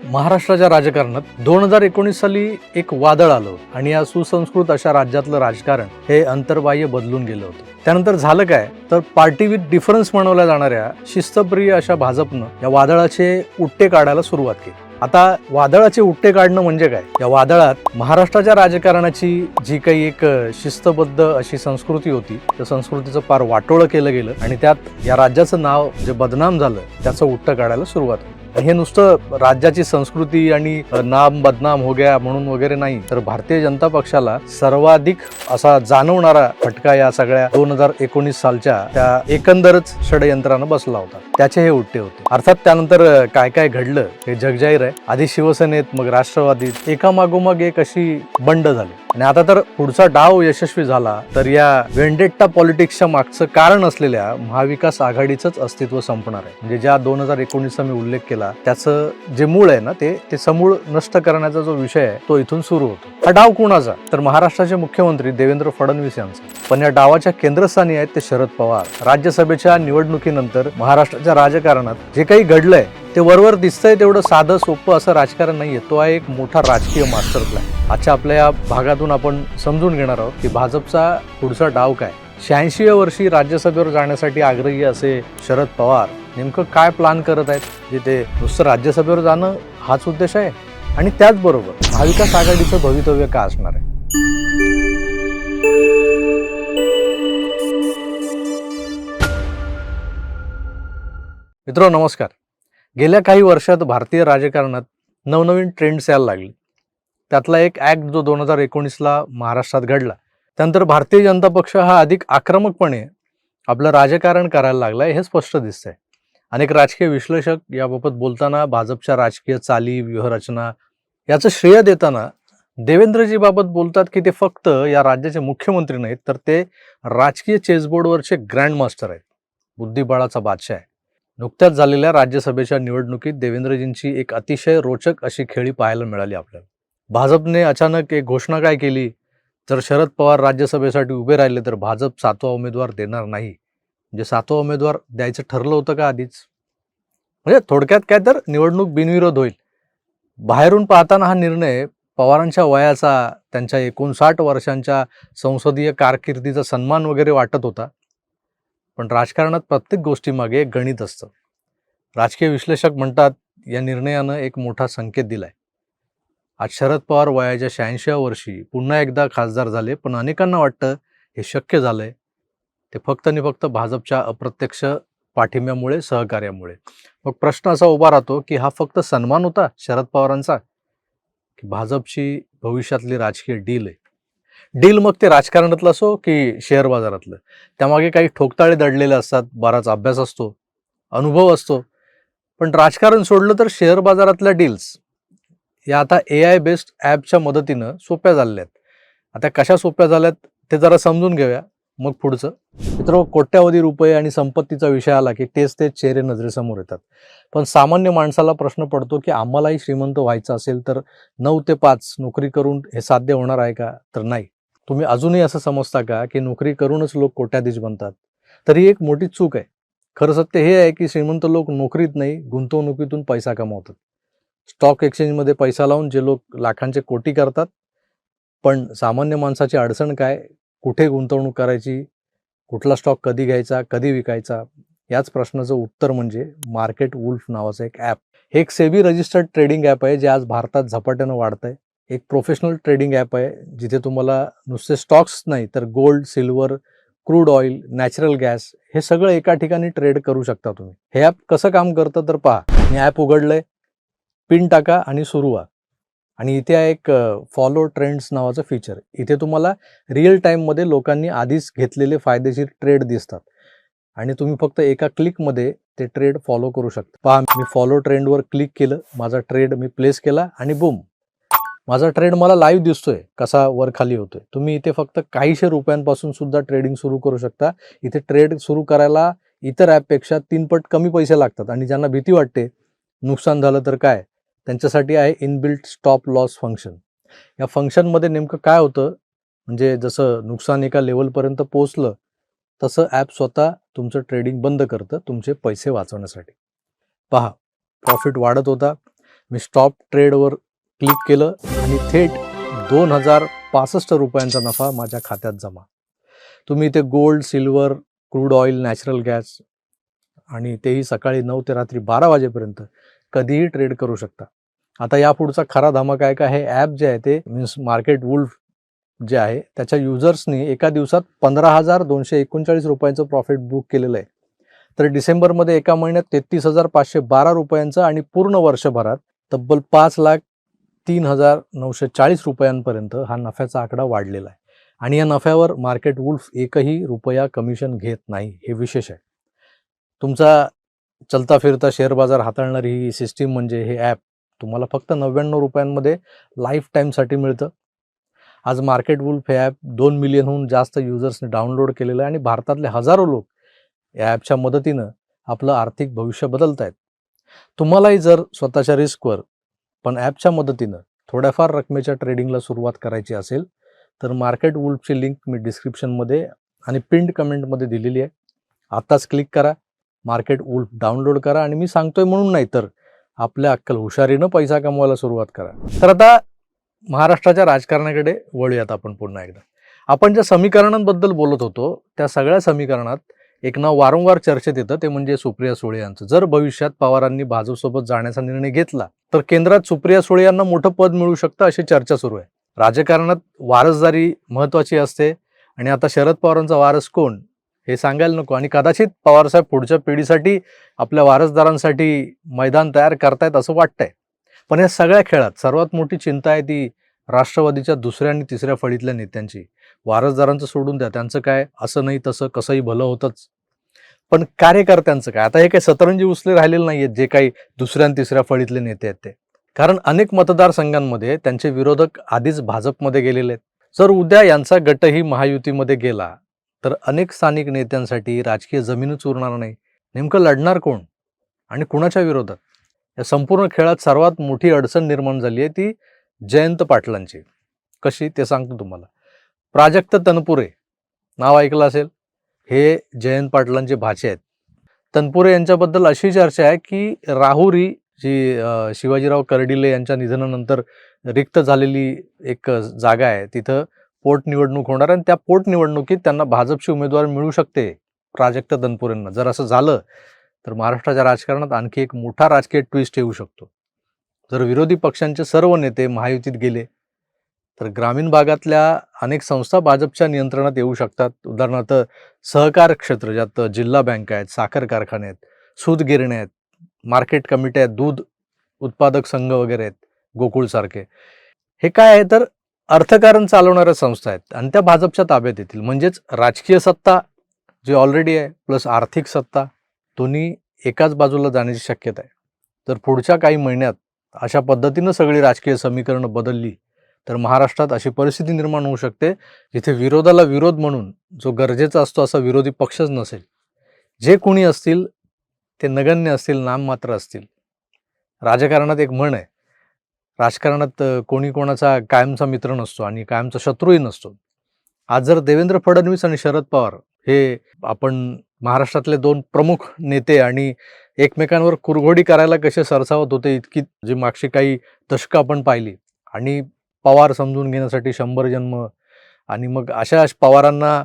महाराष्ट्राच्या राजकारणात 2019 साली एक वादळ आलं आणि या सुसंस्कृत अशा राज्यातलं राजकारण हे अंतर्बाह्य बदलून गेलं होतं. त्यानंतर झालं काय तर पार्टी विथ डिफरन्स म्हणवल्या जाणाऱ्या शिस्तप्रिय अशा भाजपनं या वादळाचे उट्टे काढायला सुरुवात केली. आता वादळाचे उट्टे काढणं म्हणजे काय? या वादळात महाराष्ट्राच्या राजकारणाची जी काही एक शिस्तबद्ध अशी संस्कृती होती त्या संस्कृतीचं पार वाटोळं केलं गेलं आणि त्यात या राज्याचं नाव जे बदनाम झालं त्याचं उट्टं काढायला सुरुवात केली. हे नुसतं राज्याची संस्कृती आणि नाम बदनाम हो गया म्हणून वगैरे नाही, तर भारतीय जनता पक्षाला सर्वाधिक असा जाणवणारा फटका या सगळ्या 2019 सालच्या त्या एकंदरच षडयंत्रानं बसला होता. त्याचे हे उट्टे होते. अर्थात त्यानंतर काय काय घडलं हे जगजाहीर आहे. आधी शिवसेनेत, मग राष्ट्रवादीत एकामागोमाग एक अशी बंड झाली आणि आता तर पुढचा डाव यशस्वी झाला तर या वेंडेट्टा पॉलिटिक्सच्या मागचं कारण असलेल्या महाविकास आघाडीचंच अस्तित्व संपणार आहे. म्हणजे ज्या 2019चा मी उल्लेख केला त्याचं जे मूळ आहे ना ते समूळ नष्ट करण्याचा जो विषय आहे तो इथून सुरू होतो. हा डाव कोणाचा? तर महाराष्ट्राचे मुख्यमंत्री देवेंद्र फडणवीस यांचा. पण या डावाच्या केंद्रस्थानी आहेत ते शरद पवार. राज्यसभेच्या निवडणुकीनंतर महाराष्ट्राच्या राजकारणात जे काही घडलंय ते वरवर दिसतंय तेवढं साधं सोपं असं राजकारण नाहीये. तो आहे एक मोठा राजकीय मास्टर प्लॅन. आजच्या आपल्या या भागातून आपण समजून घेणार आहोत की भाजपचा पुढचा डाव काय. 86व्या वर्षी राज्यसभेवर जाण्यासाठी आग्रही असे शरद पवार नेमकं काय प्लॅन करत आहेत? जे ते नुसतं राज्यसभेवर जाणं हाच उद्देश आहे आणि त्याचबरोबर महाविकास आघाडीचं भवितव्य काय असणार आहे? मित्रांनो नमस्कार. गेल्या काही वर्षात भारतीय राजकारणात नवनवीन ट्रेंड्स यायला लागले. त्यातला एक ॲक्ट जो 2019ला महाराष्ट्रात घडला त्यानंतर भारतीय जनता पक्ष हा अधिक आक्रमकपणे आपलं राजकारण करायला लागलाय हे स्पष्ट दिसतंय. अनेक राजकीय विश्लेषक याबाबत बोलताना भाजपच्या राजकीय चाली व्यूहरचना याचं श्रेय देताना देवेंद्रजीबाबत बोलतात की ते फक्त या राज्याचे मुख्यमंत्री नाहीत तर ते राजकीय चेसबोर्डवरचे ग्रँड मास्टर आहेत, बुद्धिबळाचा बादशाह आहे. नुकत्याच झालेल्या राज्यसभेच्या निवडणुकीत देवेंद्रजींची एक अतिशय रोचक अशी खेळी पाहायला मिळाली आपल्याला. भाजपने अचानक एक घोषणा काय केली, जर शरद पवार राज्यसभेसाठी उभे राहिले तर भाजप 7वा उमेदवार देणार नाही. म्हणजे 7वा उमेदवार द्यायचं ठरलं होतं का आधीच? म्हणजे थोडक्यात काय तर निवडणूक बिनविरोध होईल. बाहेरून पाहताना हा निर्णय पवारांच्या वयाचा, त्यांच्या 59 वर्षांच्या संसदीय कारकिर्दीचा सन्मान वगैरे वाटत होता. पण राजकारणात प्रत्येक गोष्टीमागे एक गणित असतं. राजकीय विश्लेषक म्हणतात या निर्णयानं एक मोठा संकेत दिलाय. आज शरद पवार वयाच्या 86व्या वर्षी पुन्हा एकदा खासदार झाले, पण अनेकांना वाटतं हे शक्य झालंय ते फक्त आणि फक्त भाजपच्या अप्रत्यक्ष पाठिंब्यामुळे, सहकार्यामुळे. मग प्रश्न असा उभा राहतो की हा फक्त सन्मान होता शरद पवारांचा की भाजपची भविष्यातली राजकीय डील आहे? डील मग ते राजकारणातलं असो की शेअर बाजारातलं, त्यामागे काही ठोकताळे दडलेले असतात, बराच अभ्यास असतो, अनुभव असतो. पण राजकारण सोडलं तर शेअर बाजारातल्या डील्स या आता AI बेस्ड ॲपच्या मदतीनं सोप्या झालेल्या आहेत. आता कशा सोप्या झाल्यात ते जरा समजून घेऊया, मग पुढचं. मित्रांनो, कोट्यावधी रुपये आणि संपत्तीचा विषय आला की तेच चेहरे नजरेसमोर येतात. पण सामान्य माणसाला प्रश्न पडतो की आम्हालाही श्रीमंत व्हायचं असेल तर 9 ते 5 नोकरी करून हे साध्य होणार आहे का? तर नाही. तुम्ही अजूनही असं समजता का की नोकरी करूनच लोक कोट्याधीश बनतात? तर ही एक मोठी चूक आहे. खरं सत्य हे आहे की श्रीमंत लोक नोकरीत नाही, गुंतवणुकीतून पैसा कमावतात. स्टॉक एक्सचेंजमध्ये पैसा लावून जे लोक लाखांचे कोटी करतात. पण सामान्य माणसाची अडचण काय? कुठे गुंतवणूक करायची, कुठला स्टॉक कधी घ्यायचा, कधी विकायचा, याच प्रश्नाचं उत्तर म्हणजे मार्केट वुल्फ नावाचं एक ॲप. हे एक सेबी रजिस्टर्ड ट्रेडिंग ॲप आहे जे आज भारतात झपाट्यानं वाढतंय. एक प्रोफेशनल ट्रेडिंग ॲप आहे जिथे तुम्हाला नुसते स्टॉक्स नाही तर gold, silver, crude oil, natural gas हे सगळं एका ठिकाणी ट्रेड करू शकता तुम्ही. हे ॲप कसं काम करतं तर पहा. मी ॲप उघडलंय, पिन टाका आणि सुरू व्हा. आणि इथे आहे एक फॉलो ट्रेंड्स नावाचं फीचर. इथे तुम्हाला रिअल टाईममध्ये लोकांनी आधीच घेतलेले फायदेशीर ट्रेड दिसतात आणि तुम्ही फक्त एका क्लिकमध्ये ते ट्रेड फॉलो करू शकता. पहा, मी फॉलो ट्रेंडवर क्लिक केलं, माझा ट्रेड मी प्लेस केला आणि बूम, माझा ट्रेड मला लाईव्ह दिसतोय कसा वर खाली होतोय. तुम्ही इथे फक्त काहीशे रुपयांपासून सुद्धा ट्रेडिंग सुरू करू शकता. इथे ट्रेड सुरू करायला इतर ॲपपेक्षा 3 पट कमी पैसे लागतात आणि ज्यांना भीती वाटते नुकसान झालं तर काय, त्यांच्यासाठी आहे इनबिल्ट स्टॉप लॉस फंक्शन. या फंक्शनमध्ये नेमकं काय होतं, म्हणजे जसं नुकसान एका लेवलपर्यंत पोहोचलं तसं ॲप स्वतः तुमचं ट्रेडिंग बंद करतं तुमचे पैसे वाचवण्यासाठी. पहा, प्रॉफिट वाढत होता, मी स्टॉप ट्रेडवर क्लिक केलं आणि थेट 2065 रुपयांचा नफा माझ्या खात्यात जमा. तुम्ही इथे gold, silver, crude oil, natural gas आणि तेही सकाळी 9 ते रात्री 12 वाजेपर्यंत कधीही ट्रेड करू शकता. आता यापुढचा खरा धमाका आहे का, हे ॲप जे आहे ते मीन्स मार्केट वुल्फ जे आहे त्याच्या युजर्सनी एका दिवसात 15,239 रुपयांचं प्रॉफिट बुक केलेलं आहे. तर डिसेंबरमध्ये एका महिन्यात 33,512 रुपयांचं आणि पूर्ण वर्षभरात तब्बल 5,03,940 रुपयांपर्यंत हा नफ्याचा आकडा वाढलेला आहे. आणि या नफ्यावर मार्केट वुल्फ एकही रुपया कमिशन घेत नाही, हे विशेष आहे. तुमचा चलता फिरता शेअर बाजार हाताळणारी ही सिस्टीम म्हणजे हे ॲप तुम्हाला फक्त 99 रुपयांमध्ये लाईफ टाईमसाठी मिळतं. आज मार्केट वुल्फ हे ॲप 2 मिलियनहून जास्त युजर्सने डाउनलोड केलेलं आहे आणि भारतातले हजारो लोक या ॲपच्या मदतीनं आपलं आर्थिक भविष्य बदलत आहेत. तुम्हालाही जर स्वतःच्या रिस्कवर पण ॲपच्या मदतीनं थोड्याफार रकमेच्या ट्रेडिंगला सुरुवात करायची असेल तर मार्केट वुल्फची लिंक मी डिस्क्रिप्शनमध्ये आणि पिन्ड कमेंटमध्ये दिलेली आहे. आत्ताच क्लिक करा, मार्केट वुल्फ डाउनलोड करा आणि मी सांगतोय म्हणून नाही तर आपल्या अक्कल हुशारीनं पैसा कमवायला सुरुवात करा. तर आता महाराष्ट्राच्या राजकारणाकडे वळूयात आपण पुन्हा एकदा. आपण ज्या समीकरणांबद्दल बोलत होतो त्या सगळ्या समीकरणात एक नाव वारंवार चर्चेत येतं, ते म्हणजे सुप्रिया सुळे यांचं. जर भविष्यात पवारांनी भाजपसोबत जाण्याचा निर्णय घेतला तर केंद्रात सुप्रिया सुळे यांना मोठं पद मिळू शकतं अशी चर्चा सुरू आहे. राजकारणात वारसदारी महत्त्वाची असते आणि आता शरद पवारांचा वारस कोण हे सांगायला नको आणि कदाचित पवारसाहेब पुढच्या पिढीसाठी आपल्या वारसदारांसाठी मैदान तयार करतायत असं वाटतंय. पण या सगळ्या खेळात सर्वात मोठी चिंता आहे ती राष्ट्रवादीच्या दुसऱ्या आणि तिसऱ्या फळीतल्या नेत्यांची. वारसदारांचं सोडून द्या, त्यांचं काय, असं नाही तसं कसंही भलं होतंच, पण कार्यकर्त्यांचं काय? आता हे काही सतरंजी उचले राहिलेले नाहीयेत जे काही दुसऱ्या आणि तिसऱ्या फळीतले नेते आहेत ते. कारण अनेक मतदारसंघांमध्ये त्यांचे विरोधक आधीच भाजपमध्ये गेलेले आहेत. जर उद्या यांचा गटही महायुतीमध्ये गेला तर अनेक स्थानिक नेत्यांसाठी राजकीय जमीनच उरणार नाही. नेमकं लढणार कोण आणि कुणाच्या विरोधात? या संपूर्ण खेळात सर्वात मोठी अडचण निर्माण झाली आहे ती जयंत पाटलांची. कशी ते सांगतो तुम्हाला. प्राजक्त तनपुरे नाव ऐकलं असेल, हे जयंत पाटलांचे भाचे आहेत. तनपुरे यांच्याबद्दल अशी चर्चा आहे की राहुरी जी शिवाजीराव कर्डिले यांच्या निधनानंतर रिक्त झालेली एक जागा आहे, तिथं पोटनिवडणूक होणार आणि त्या पोटनिवडणुकीत त्यांना भाजपची उमेदवार मिळू शकते प्राजक्त तनपुरेंना. जर असं झालं तर महाराष्ट्राच्या राजकारणात आणखी एक मोठा राजकीय ट्विस्ट येऊ शकतो. जर विरोधी पक्षांचे सर्व नेते महायुतीत गेले तर ग्रामीण भागातल्या अनेक संस्था भाजपच्या नियंत्रणात येऊ शकतात. उदाहरणार्थ सहकार क्षेत्र, ज्यात जिल्हा बँक आहेत, साखर कारखाने आहेत, सूत गिरण्या आहेत, मार्केट कमिटी आहेत, दूध उत्पादक संघ वगैरे आहेत, गोकुळसारखे. हे काय आहे तर अर्थकारण चालवणाऱ्या संस्था आहेत आणि त्या भाजपच्या ताब्यात येतील. म्हणजेच राजकीय सत्ता जी ऑलरेडी आहे प्लस आर्थिक सत्ता दोन्ही एकाच बाजूला जाण्याची शक्यता आहे. तर पुढच्या काही महिन्यात अशा पद्धतीनं सगळी राजकीय समीकरणं बदलली तर महाराष्ट्रात अशी परिस्थिती निर्माण होऊ शकते जिथे विरोधाला विरोध म्हणून जो गरजेचा असतो असा विरोधी पक्षच नसेल. जे कोणी असतील ते नगण्य असतील, नाममात्र असतील. राजकारणात एक म्हण आहे, राजकारणात कोणी कोणाचा कायमचा मित्र नसतो आणि कायमचा शत्रूही नसतो. आज जर देवेंद्र फडणवीस आणि शरद पवार हे आपण महाराष्ट्रातले दोन प्रमुख नेते आणि एकमेकांवर कुरघोडी करायला कसे सरसावत होते इतकी जी मागची काही दशकं आपण पाहिली आणि पवार समजून घेण्यासाठी 100 जन्म आणि मग अशा पवारांना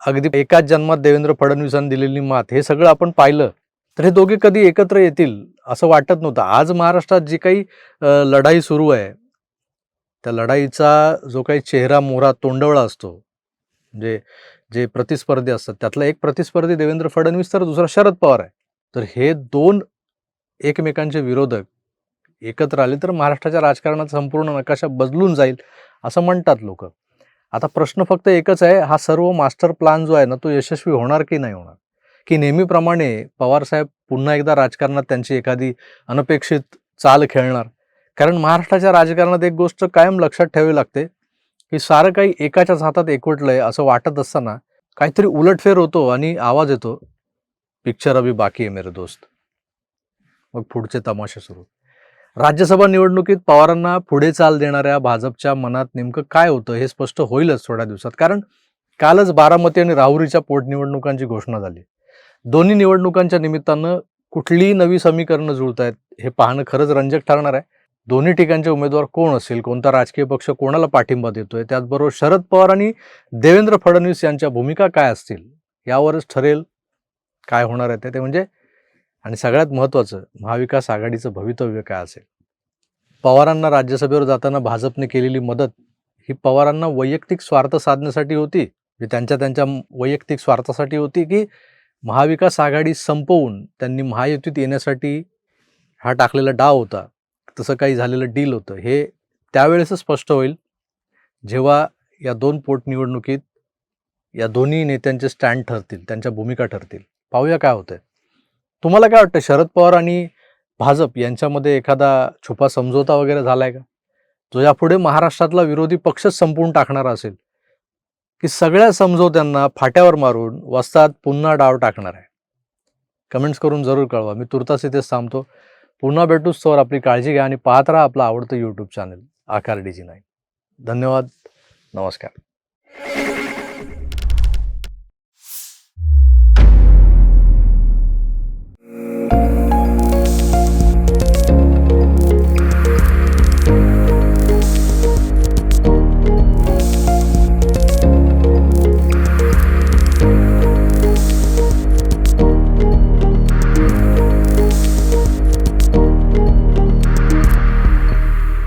अगदी एकाच जन्मात देवेंद्र फडणवीसांनी दिलेली मात, हे सगळं आपण पाहिलं तर हे दोघे कधी एकत्र येतील असं वाटत नव्हतं. आज महाराष्ट्रात जी काही लढाई सुरू आहे त्या लढाईचा जो काही चेहरा मोहरा तोंडवळा असतो, म्हणजे जे प्रतिस्पर्धी असतात त्यातला एक प्रतिस्पर्धी देवेंद्र फडणवीस तर दुसरा शरद पवार आहे. तर हे दोन एकमेकांचे विरोधक एकत्र आले तर महाराष्ट्राच्या राजकारणाचा संपूर्ण नकाशा बदलून जाईल असं म्हणतात लोक. आता प्रश्न फक्त एकच आहे, हा सर्व मास्टर प्लॅन जो आहे ना तो यशस्वी होणार की नाही होणार, की नेहमीप्रमाणे पवारसाहेब पुन्हा एकदा राजकारणात त्यांची एखादी अनपेक्षित चाल खेळणार. कारण महाराष्ट्राच्या राजकारणात एक गोष्ट कायम लक्षात ठेवावी लागते की सारं काही एकाच्याच हातात एकवटलंय असं वाटत असताना काहीतरी उलटफेर होतो आणि आवाज येतो, पिक्चर अभी बाकी आहे मेरे दोस्त. मग पुढचे तमाशे सुरू. राज्यसभा निवडणुकीत पवारांना पुढे चाल देणाऱ्या भाजपच्या मनात नेमकं काय होतं हे स्पष्ट होईलच थोड्या दिवसात. कारण कालच बारामती आणि राहुरीच्या पोटनिवडणुकांची घोषणा झाली. दोन्ही निवडणुकांच्या निमित्तानं कुठली नवी समीकरणं जुळत आहेत हे पाहणं खरंच रंजक ठरणार आहे. दोन्ही ठिकाणचे उमेदवार कोण असेल, कोणता राजकीय पक्ष कोणाला पाठिंबा देतोय, त्याचबरोबर शरद पवार आणि देवेंद्र फडणवीस यांच्या भूमिका काय असतील यावरच ठरेल काय होणार आहे ते म्हणजे. आणि सगळ्यात महत्त्वाचं, महाविकास आघाडीचं भवितव्य काय असेल. पवारांना राज्यसभेवर जाताना भाजपने केलेली मदत ही पवारांना वैयक्तिक स्वार्थ साधण्यासाठी होती, त्यांच्या वैयक्तिक स्वार्थासाठी होती, की महाविकास आघाडी संपवून त्यांनी महायुतीत येण्यासाठी हा टाकलेला डाव होता, तसं काही झालेलं डील होतं. हे त्यावेळेसच स्पष्ट होईल जेव्हा या 2 पोटनिवडणुकीत या दोन्ही नेत्यांचे स्टँड ठरतील, त्यांच्या भूमिका ठरतील. पाहूया काय होतंय. तुम्हाला काय वाटतं, शरद पवार आणि भाजप यांच्यामध्ये एखादा छुपा समझोता वगैरे झालाय का, जो यापुढे महाराष्ट्रातला विरोधी पक्षच संपवून टाकणारा असेल, की सगळ्या समझोत्यांना फाट्यावर मारून वस्तात पुन्हा डाव टाकणार आहे? कमेंट्स करून जरूर कळवा. मी तुर्तास इथेच थांबतो. पुन्हा भेटूच, तोवर आपली काळजी घ्या आणि पाहत राहा आपलं आवडतं यूट्यूब चॅनल आकार DG9. धन्यवाद. नमस्कार.